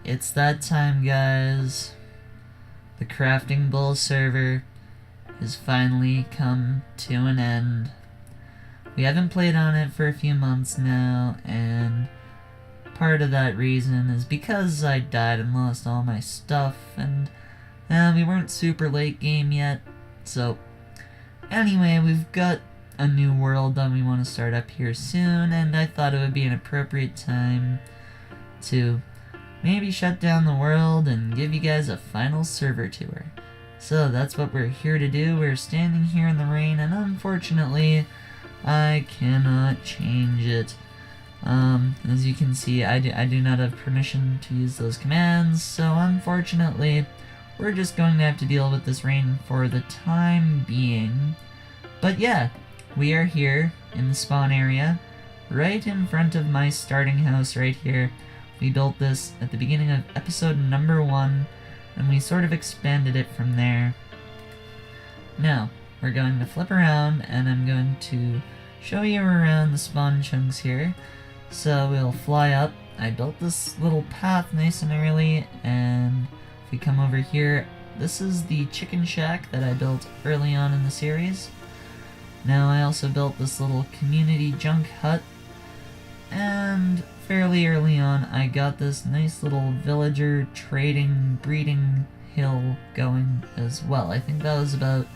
It's that time, guys. The Crafting Bull server has finally come to an end. We haven't played on it for a few months now, and part of that reason is because I died and lost all my stuff, and we weren't super late game yet. So anyway, we've got a new world that we want to start up here soon, and I thought it would be an appropriate time to maybe shut down the world and give you guys a final server tour. So that's what we're here to do. We're standing here in the rain, and unfortunately I cannot change it. As you can see, I do not have permission to use those commands, so unfortunately we're just going to have to deal with this rain for the time being. But yeah, we are here in the spawn area, right in front of my starting house right here. We built this at the beginning of episode number 1, and we sort of expanded it from there. Now, we're going to flip around, and I'm going to show you around the spawn chunks here. So we'll fly up. I built this little path nice and early, and if we come over here, this is the chicken shack that I built early on in the series. Now I also built this little community junk hut, and fairly early on I got this nice little villager trading breeding hill going as well. I think that was about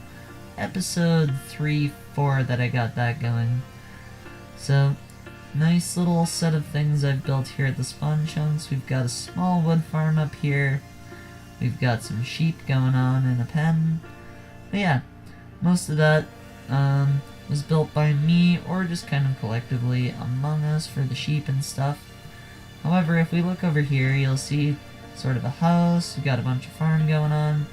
episode 3-4 that I got that going. So nice little set of things I've built here at the spawn chunks. We've got a small wood farm up here. We've got some sheep going on in a pen. But yeah, most of that was built by me, or just kind of collectively among us for the sheep and stuff. However, if we look over here, you'll see sort of a house. We've got a bunch of farm going on.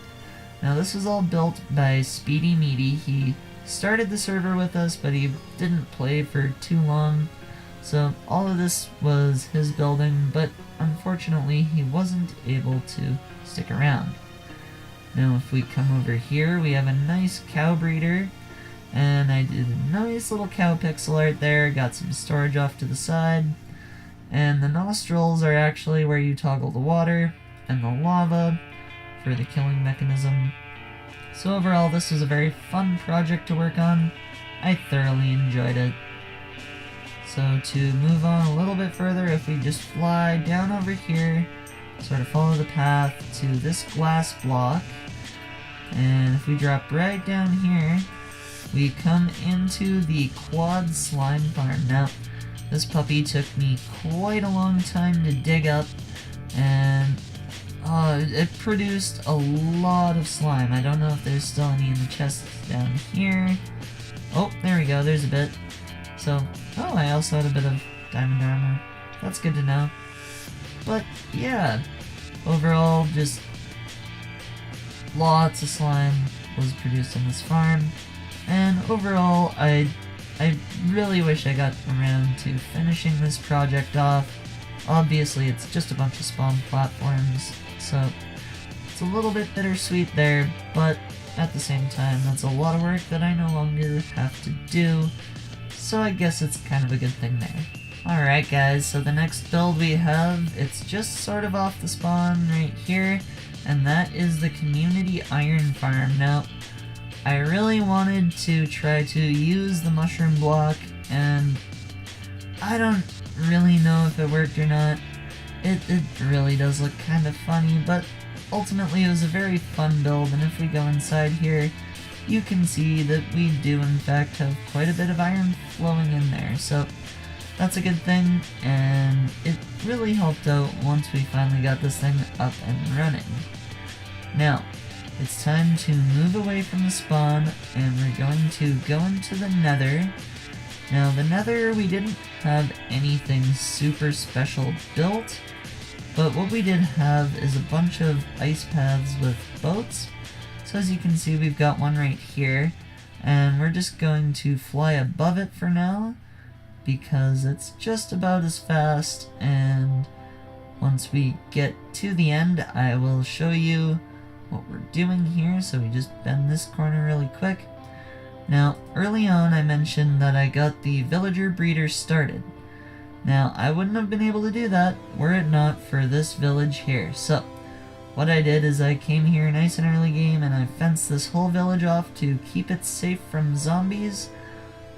Now this was all built by Speedy Meaty. He started the server with us, but he didn't play for too long. So all of this was his building, but unfortunately he wasn't able to stick around. Now if we come over here, we have a nice cow breeder, and I did a nice little cow pixel art there, got some storage off to the side, and the nostrils are actually where you toggle the water, and the lava for the killing mechanism. So overall, this was a very fun project to work on. I thoroughly enjoyed it. So to move on a little bit further, if we just fly down over here, sort of follow the path to this glass block, and if we drop right down here, we come into the quad slime farm. Now, this puppy took me quite a long time to dig up, and it produced a lot of slime. I don't know if there's still any in the chests down here. Oh, there we go, there's a bit. So, I also had a bit of diamond armor. That's good to know. But, yeah, overall, just lots of slime was produced in this farm. And overall, I really wish I got around to finishing this project off. Obviously, it's just a bunch of spawn platforms, so it's a little bit bittersweet there, but at the same time, that's a lot of work that I no longer have to do, so I guess it's kind of a good thing there. Alright guys, so the next build we have, it's just sort of off the spawn right here, and that is the community iron farm. Now, I really wanted to try to use the mushroom block, and I don't really know if it worked or not. It really does look kind of funny, but ultimately it was a very fun build, and if we go inside here, you can see that we do in fact have quite a bit of iron flowing in there, so that's a good thing, and it really helped out once we finally got this thing up and running. Now, it's time to move away from the spawn, and we're going to go into the nether. Now, the nether, we didn't have anything super special built, but what we did have is a bunch of ice paths with boats. So as you can see, we've got one right here, and we're just going to fly above it for now, because it's just about as fast, and once we get to the end, I will show you what we're doing here. So we just bend this corner really quick. Now, early on I mentioned that I got the villager breeder started. Now, I wouldn't have been able to do that were it not for this village here. So, what I did is I came here nice and early game and I fenced this whole village off to keep it safe from zombies.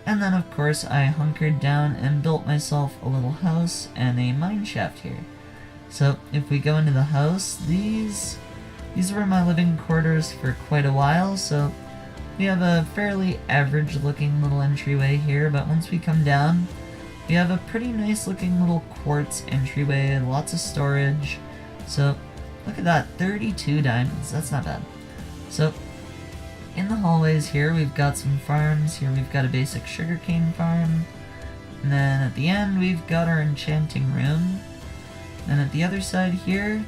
And then of course I hunkered down and built myself a little house and a mine shaft here. So if we go into the house, these were my living quarters for quite a while, so we have a fairly average looking little entryway here, but once we come down, we have a pretty nice looking little quartz entryway, lots of storage. So look at that, 32 diamonds, that's not bad. So, in the hallways here, we've got some farms. Here we've got a basic sugarcane farm. And then at the end, we've got our enchanting room. And at the other side here,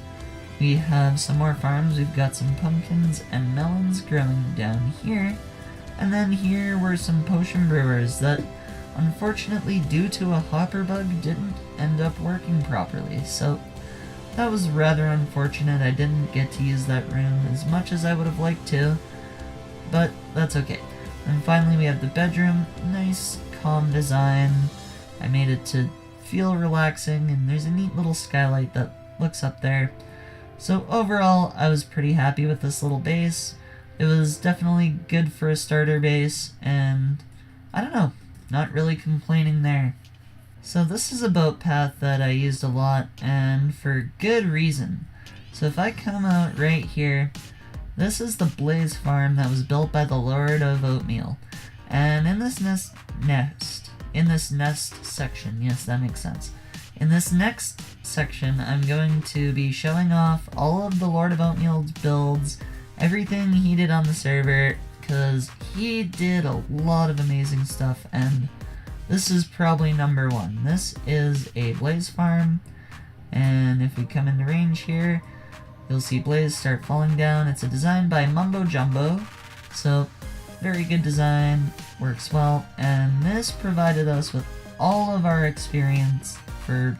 we have some more farms. We've got some pumpkins and melons growing down here. And then here were some potion brewers that, unfortunately, due to a hopper bug, didn't end up working properly. So, that was rather unfortunate. I didn't get to use that room as much as I would have liked to, but that's okay. And finally we have the bedroom. Nice, calm design. I made it to feel relaxing, and there's a neat little skylight that looks up there. So overall, I was pretty happy with this little base. It was definitely good for a starter base, and I don't know, not really complaining there. So this is a boat path that I used a lot, and for good reason. So if I come out right here, this is the Blaze farm that was built by the LordofOatmeal. And in this nest section, yes, that makes sense. In this next section, I'm going to be showing off all of the LordofOatmeal's builds, everything he did on the server, because he did a lot of amazing stuff, and this is probably number one. This is a Blaze farm, and if we come into range here, you'll see Blaze start falling down. It's a design by Mumbo Jumbo, so very good design, works well, and this provided us with all of our experience for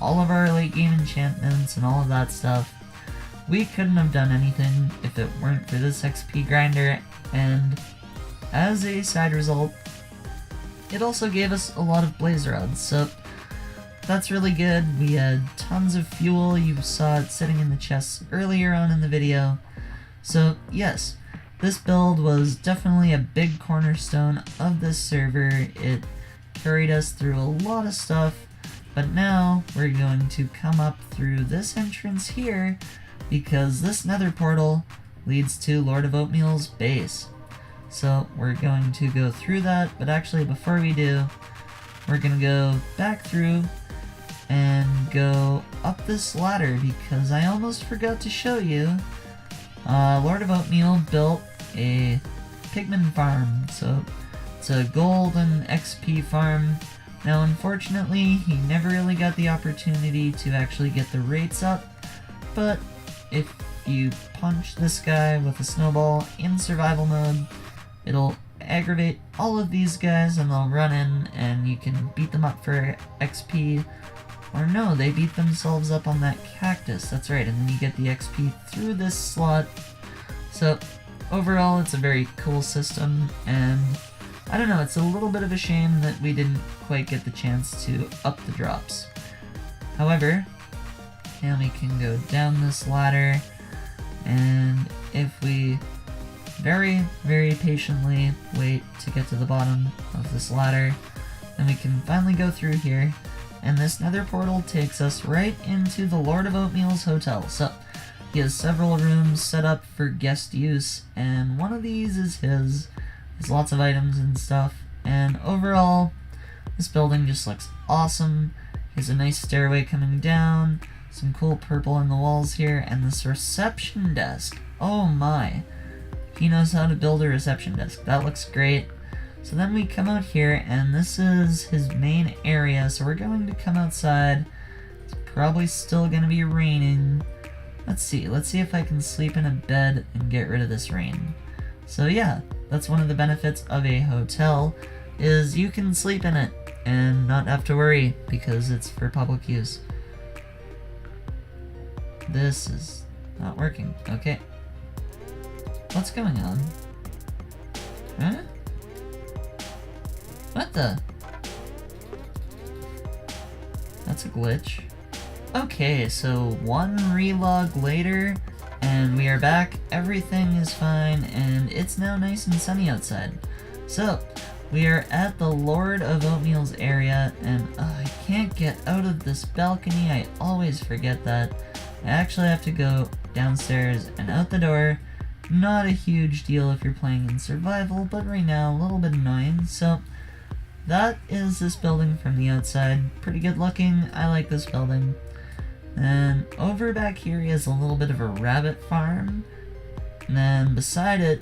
all of our late game enchantments and all of that stuff. We couldn't have done anything if it weren't for this XP grinder, and as a side result, it also gave us a lot of blaze rods, so that's really good. We had tons of fuel. You saw it sitting in the chests earlier on in the video. So yes, this build was definitely a big cornerstone of this server. It carried us through a lot of stuff, but now we're going to come up through this entrance here because this nether portal leads to LordofOatmeal's base. So we're going to go through that, but actually before we do, we're going to go back through and go up this ladder because I almost forgot to show you. LordofOatmeal built a pigman farm, so it's a gold and XP farm. Now unfortunately, he never really got the opportunity to actually get the rates up, but if you punch this guy with a snowball in survival mode, it'll aggravate all of these guys and they'll run in and you can beat them up for XP. Or no, they beat themselves up on that cactus, that's right, and then you get the XP through this slot. So overall it's a very cool system, and I don't know, it's a little bit of a shame that we didn't quite get the chance to up the drops. However, now we can go down this ladder, and if we very, very patiently wait to get to the bottom of this ladder, then we can finally go through here, and this nether portal takes us right into the LordofOatmeal's hotel. So, he has several rooms set up for guest use, and one of these is his. There's lots of items and stuff, and overall, this building just looks awesome. There's a nice stairway coming down, some cool purple in the walls here, and this reception desk. Oh my. He knows how to build a reception desk. That looks great. So then we come out here, and this is his main area, so we're going to come outside. It's probably still going to be raining. Let's see if I can sleep in a bed and get rid of this rain. So yeah, that's one of the benefits of a hotel, is you can sleep in it and not have to worry because it's for public use. This is not working. Okay. What's going on? Huh? What the? that's a glitch. Okay, so one relog later, and we are back. Everything is fine, and it's now nice and sunny outside. So, we are at the Lord of Oatmeal's area, and I can't get out of this balcony. I always forget that. I actually have to go downstairs and out the door. Not a huge deal if you're playing in survival, but right now a little bit annoying. So, that is this building from the outside. Pretty good looking. I like this building. And over back here he has a little bit of a rabbit farm. And then beside it,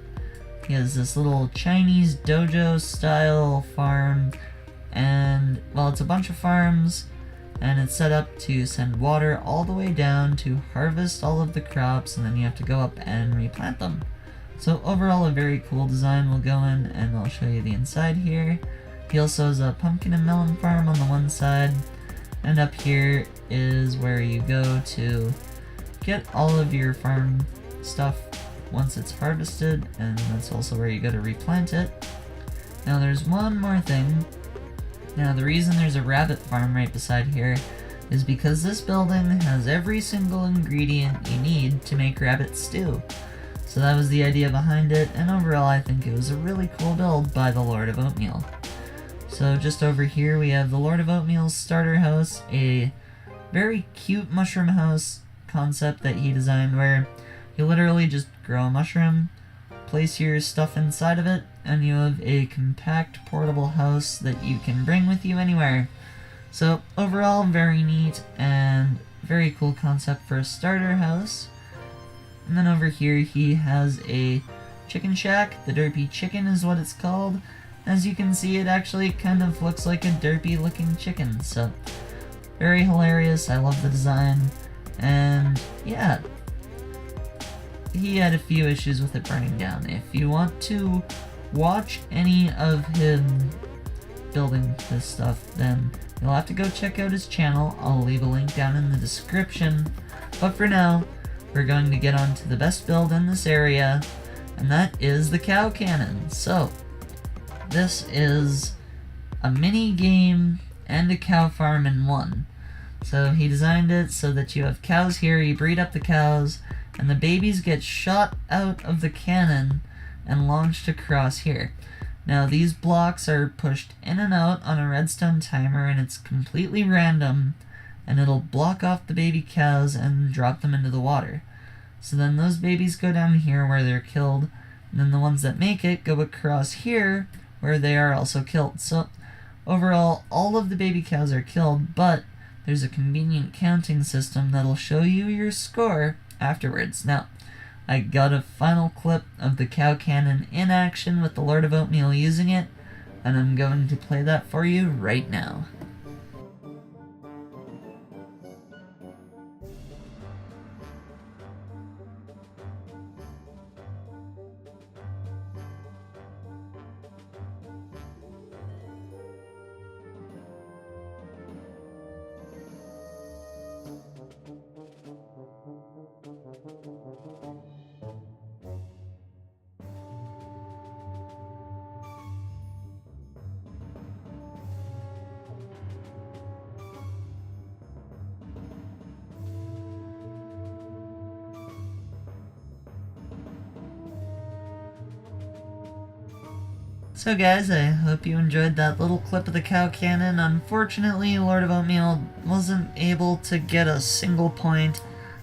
he has this little Chinese dojo style farm. And, well, it's a bunch of farms, and it's set up to send water all the way down to harvest all of the crops, and then you have to go up and replant them. So overall, a very cool design. We'll go in and I'll show you the inside here. He also has a pumpkin and melon farm on the one side, and up here is where you go to get all of your farm stuff once it's harvested, and that's also where you go to replant it. Now there's one more thing. Now the reason there's a rabbit farm right beside here is because this building has every single ingredient you need to make rabbit stew. So that was the idea behind it, and overall I think it was a really cool build by the Lord of Oatmeal. So just over here we have the Lord of Oatmeal's starter house, a very cute mushroom house concept that he designed where you literally just grow a mushroom, place your stuff inside of it, and you have a compact portable house that you can bring with you anywhere. So overall, very neat and very cool concept for a starter house. And then over here he has a chicken shack. The derpy chicken is what it's called. As you can see, it actually kind of looks like a derpy looking chicken, so very hilarious. I love the design, and yeah, he had a few issues with it burning down. If you want to watch any of him building this stuff, then you'll have to go check out his channel. I'll leave a link down in the description. But for now, we're going to get on to the best build in this area, and that is the cow cannon. So, this is a mini game and a cow farm in one. So he designed it so that you have cows here, you breed up the cows, and the babies get shot out of the cannon and launched across here. Now these blocks are pushed in and out on a redstone timer, and it's completely random, and it'll block off the baby cows and drop them into the water. So then those babies go down here where they're killed, and then the ones that make it go across here where they are also killed. So overall, all of the baby cows are killed, but there's a convenient counting system that'll show you your score afterwards. Now, I got a final clip of the cow cannon in action with the Lord of Oatmeal using it, and I'm going to play that for you right now. So guys, I hope you enjoyed that little clip of the cow cannon. Unfortunately, Lord of Oatmeal wasn't able to get a single point.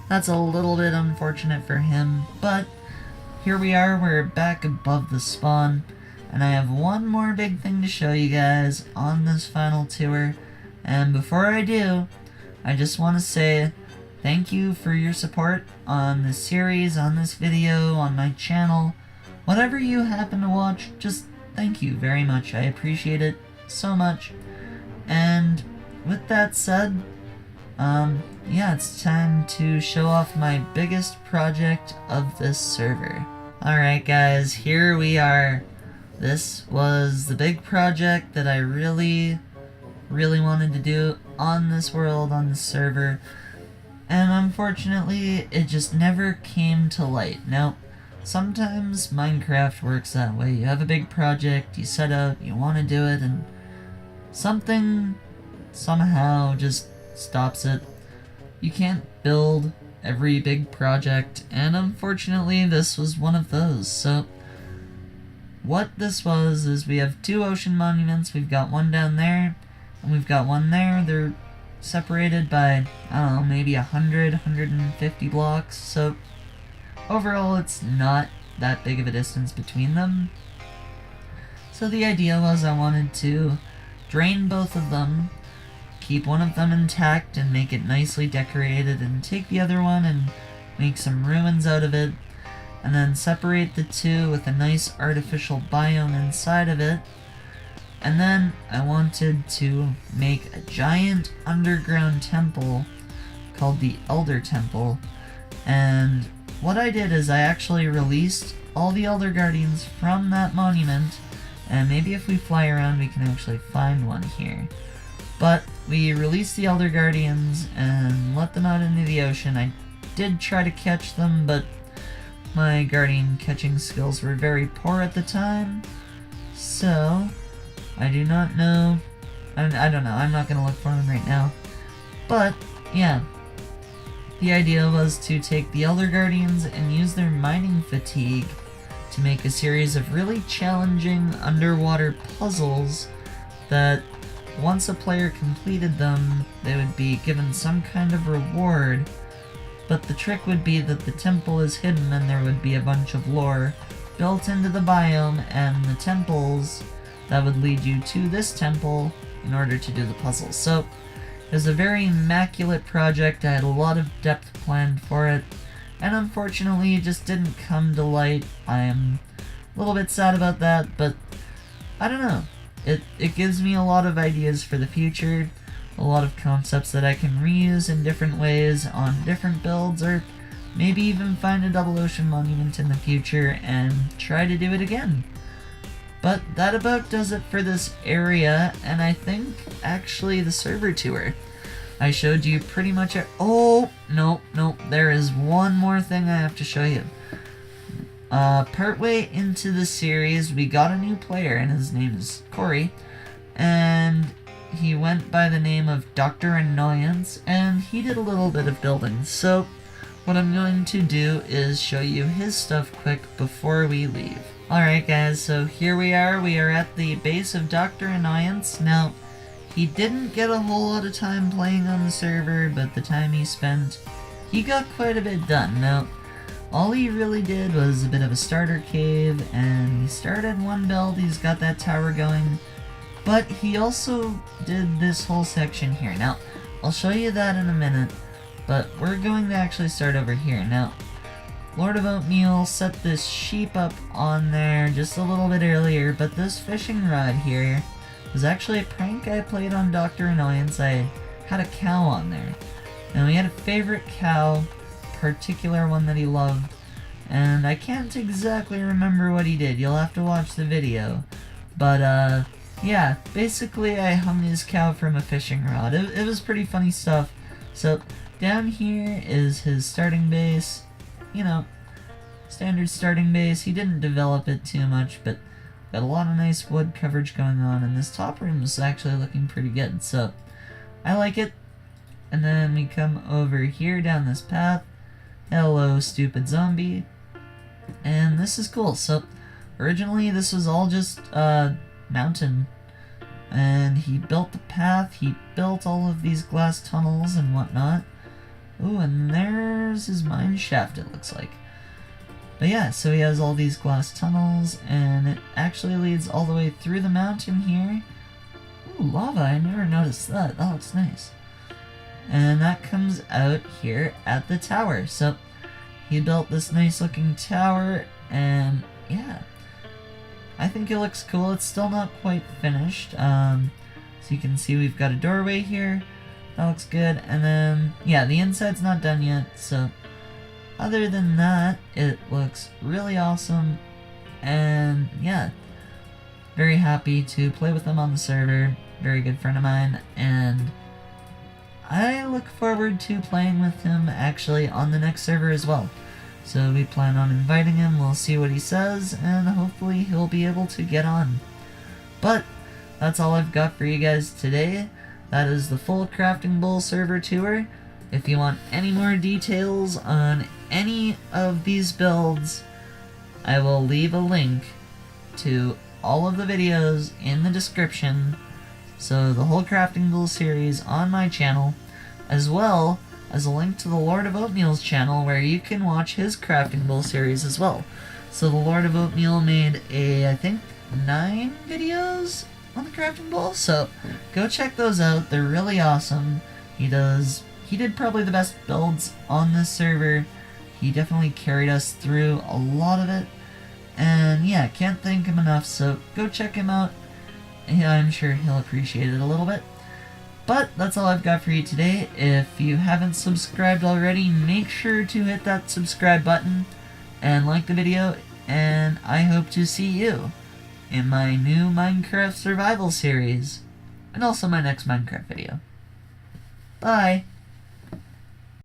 That's a little bit unfortunate for him, but here we are, we're back above the spawn, and I have one more big thing to show you guys on this final tour. And before I do, I just want to say thank you for your support on this series, on this video, on my channel. Whatever you happen to watch, just thank you very much. I appreciate it so much. And with that said, yeah, it's time to show off my biggest project of this server. Alright guys, here we are. This was the big project that I really wanted to do on this world, on this server, and unfortunately it just never came to light. Now, sometimes Minecraft works that way. You have a big project, you set out, you want to do it, and something somehow just stops it. You can't build every big project, and unfortunately this was one of those. So what this was is we have 2 ocean monuments. We've got one down there, and we've got one there. They're separated by, I don't know, maybe 100, 150 blocks. So overall, it's not that big of a distance between them. So the idea was I wanted to drain both of them, keep one of them intact and make it nicely decorated, and take the other one and make some ruins out of it, and then separate the 2 with a nice artificial biome inside of it. And then I wanted to make a giant underground temple called the Elder Temple. And what I did is I actually released all the Elder Guardians from that monument, and maybe if we fly around we can actually find one here. But we released the Elder Guardians and let them out into the ocean. I did try to catch them, but my guardian catching skills were very poor at the time, so I do not know. I don't know. I'm not going to look for them right now. But, yeah. The idea was to take the Elder Guardians and use their mining fatigue to make a series of really challenging underwater puzzles that once a player completed them, they would be given some kind of reward. But the trick would be that the temple is hidden and there would be a bunch of lore built into the biome and the temples that would lead you to this temple in order to do the puzzle. So it was a very immaculate project. I had a lot of depth planned for it, and unfortunately it just didn't come to light. I am a little bit sad about that, but I don't know. It gives me a lot of ideas for the future, a lot of concepts that I can reuse in different ways on different builds, or maybe even find a double ocean monument in the future and try to do it again. But that about does it for this area, and I think actually the server tour. I showed you pretty much oh, no, there is one more thing I have to show you. Partway into the series, we got a new player, and his name is Corey, and he went by the name of Dr. Annoyance, and he did a little bit of building. So what I'm going to do is show you his stuff quick before we leave. Alright guys, so here we are at the base of Dr. Annoyance. Now, he didn't get a whole lot of time playing on the server, but the time he spent, he got quite a bit done. Now, all he really did was a bit of a starter cave, and he started one build, he's got that tower going, but he also did this whole section here. Now, I'll show you that in a minute, but we're going to actually start over here. Now, LordofOatmeal set this sheep up on there just a little bit earlier, but this fishing rod here was actually a prank I played on Dr. Annoyance. I had a cow on there, and we had a favorite cow, particular one that he loved, and I can't exactly remember what he did. You'll have to watch the video. But, yeah, basically I hung his cow from a fishing rod. It was pretty funny stuff. So, down here is his starting base. You know, standard starting base. He didn't develop it too much, but got a lot of nice wood coverage going on, and this top room is actually looking pretty good, so I like it. And then we come over here down this path. Hello, stupid zombie. And this is cool. So, originally this was all just mountain, and he built the path, he built all of these glass tunnels and whatnot. Ooh, and there's his mine shaft, it looks like. But yeah, so he has all these glass tunnels, and it actually leads all the way through the mountain here. Ooh, lava, I never noticed that. That looks nice. And that comes out here at the tower. So, he built this nice looking tower, and yeah, I think it looks cool. It's still not quite finished. So you can see we've got a doorway here. That looks good. And then, yeah, the inside's not done yet, so other than that, it looks really awesome. And yeah, very happy to play with him on the server. Very good friend of mine, and I look forward to playing with him actually on the next server as well. So we plan on inviting him, we'll see what he says, and hopefully he'll be able to get on. But that's all I've got for you guys today. That is the full Crafting Bowl server tour. If you want any more details on any of these builds, I will leave a link to all of the videos in the description. So the whole Crafting Bowl series on my channel, as well as a link to the Lord of Oatmeal's channel where you can watch his Crafting Bowl series as well. So the Lord of Oatmeal made I think 9 videos on the Crafting Bowl, so go check those out. They're really awesome. He did probably the best builds on this server. He definitely carried us through a lot of it. And yeah, can't thank him enough, so go check him out. Yeah, I'm sure he'll appreciate it a little bit. But that's all I've got for you today. If you haven't subscribed already, make sure to hit that subscribe button and like the video, and I hope to see you in my new Minecraft survival series, and also my next Minecraft video. Bye!